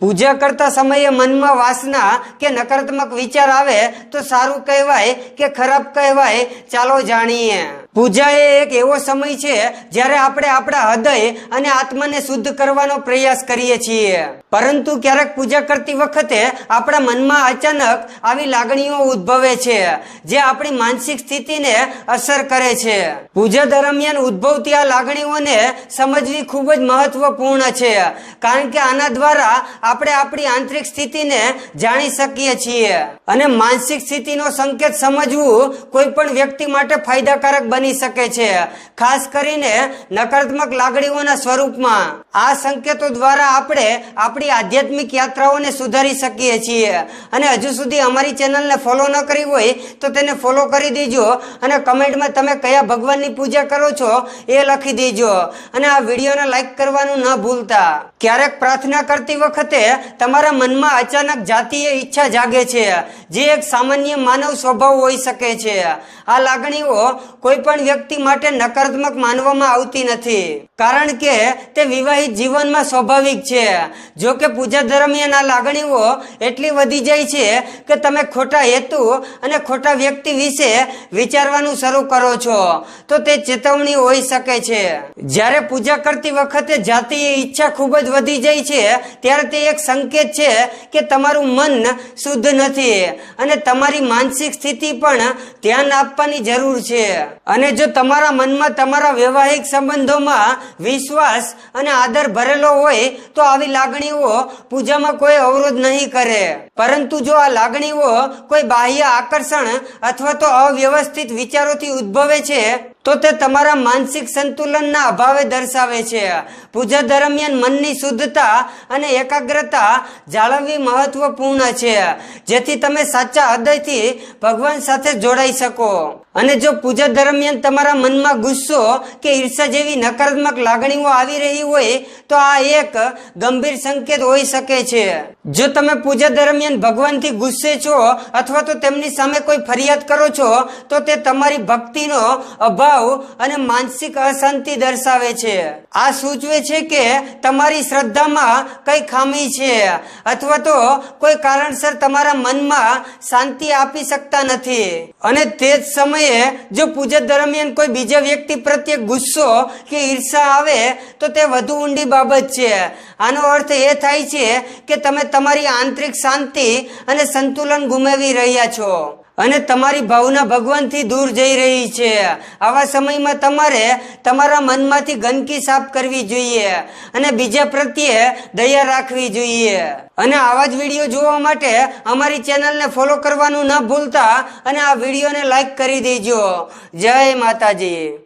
પૂજા કરતા સમયે મનમાં વાસના કે નકારાત્મક વિચાર આવે તો સારું કહેવાય કે ખરાબ કહેવાય, ચાલો જાણીએ। પૂજા એ એક એવો સમય છે જ્યારે આપણે આપણા હૃદય અને આત્માને શુદ્ધ કરવાનો પ્રયાસ કરીએ છીએ, પરંતુ ક્યારેક પૂજા કરતી વખતે આપણા મનમાં અચાનક આવી લાગણીઓ ઉદ્ભવે છે જે આપણી માનસિક સ્થિતિને અસર કરે છે। પૂજા દરમિયાન ઉદ્ભવતી આ લાગણીઓને સમજવી ખૂબ જ મહત્વપૂર્ણ છે, કારણ કે આના દ્વારા આપણે આપણી આંતરિક સ્થિતિને જાણી શકીએ છીએ અને માનસિક સ્થિતિનો સંકેત સમજવું કોઈ પણ વ્યક્તિ માટે ફાયદાકારક બની શકે છે, ખાસ કરીને નકારાત્મક લાગણીઓના સ્વરૂપમાં। આ સંકેતો દ્વારા આપણે આપણી આધ્યાત્મિક યાત્રાઓને સુધારી શકીએ છીએ અને હજુ સુધી અમારી ચેનલને ફોલો ન કરી હોય તો તેને ફોલો કરી દેજો અને કમેન્ટમાં તમે કયા ભગવાનની પૂજા કરો છો એ લખી દેજો અને આ વિડીયોને લાઈક કરવાનું ન ભૂલતા। ક્યારેક પ્રાર્થના કરતી વખતે તમારા મનમાં અચાનક જાતીય ઈચ્છા જાગે છે, જે એક સામાન્ય માનવ સ્વભાવ હોઈ શકે છે। આ લાગણીઓ કોઈ પણ વ્યક્તિ માટે નકારાત્મક માનવામાં આવતી નથી, કારણ કે તે વિવાહિત જીવનમાં સ્વાભાવિક છે। જો કે પૂજા દરમિયાન આ લાગણીઓ એટલી વધી જાય છે કે તમે ખોટા હેતુ અને ખોટા વ્યક્તિ વિશે વિચારવાનું શરૂ કરો છો, તો તે ચેતવણી હોઈ શકે છે। જ્યારે પૂજા કરતી વખતે જાતીય ઈચ્છા ખૂબ જ વધી જાય છે ત્યારે તે એક સંકેત છે કે તમારું મન શુદ્ધ નથી અને તમારી માનસિક સ્થિતિ પણ ધ્યાન આપવાની જરૂર છે। અને જો તમારા મનમાં તમારા વૈવાહિક સંબંધોમાં વિશ્વાસ અને આદર ભરેલો હોય તો આવી લાગણીઓ પૂજામાં કોઈ અવરોધ નહીં કરે, પરંતુ જો આ લાગણીઓ કોઈ બાહ્ય આકર્ષણ અથવા તો અવ્યવસ્થિત વિચારોથી ઉદ્ભવે છે તો તે તમારા માનસિક સંતુલનના અભાવે દર્શાવે છે। પૂજા દરમિયાન મનની શુદ્ધતા અને એકાગ્રતા જાળવવી મહત્વપૂર્ણ છે, જેથી તમે સાચા હૃદયથી ભગવાન સાથે જોડાઈ શકો। અને જો પૂજા દરમિયાન તમારા મનમાં ગુસ્સો કે ઈર્ષા જેવી નકારાત્મક લાગણીઓ આવી રહી હોય તો આ એક ગંભીર સંકેત હોઈ શકે છે। જો તમે પૂજા દરમિયાન ભગવાનથી ગુસ્સે છો અથવા તો તેમની સામે કોઈ ફરિયાદ કરો છો તો તે તમારી ભક્તિનો અભાવ અને માનસિક અશાંતિ દર્શાવે છે। આ સૂચવે છે કે તમારી શ્રદ્ધામાં કઈ ખામી છે અથવા તો કોઈ કારણસર તમારા મનમાં શાંતિ આપી શકતા નથી। અને તે જ સમયે જો પૂજા દરમિયાન કોઈ બીજા વ્યક્તિ પ્રત્યે ગુસ્સો કે ઈર્ષા આવે તો તે વધુ ઊંડી બાબત છે। આનો અર્થ એ થાય છે કે તમે તમારી આંતરિક શાંતિ અને સંતુલન ગુમાવી રહ્યા છો અને તમારી ભાવના ભગવાનથી દૂર જઈ રહી છે। આવા સમયમાં તમારે તમારા મનમાંથી ગંદકી સાફ કરવી જોઈએ અને બીજા પ્રત્યે દયા રાખવી જોઈએ। અને આવા જ વિડીયો જોવા માટે અમારી ચેનલને ફોલો કરવાનું ન ભૂલતા અને આ વિડીયોને લાઈક કરી દેજો। જય માતાજી।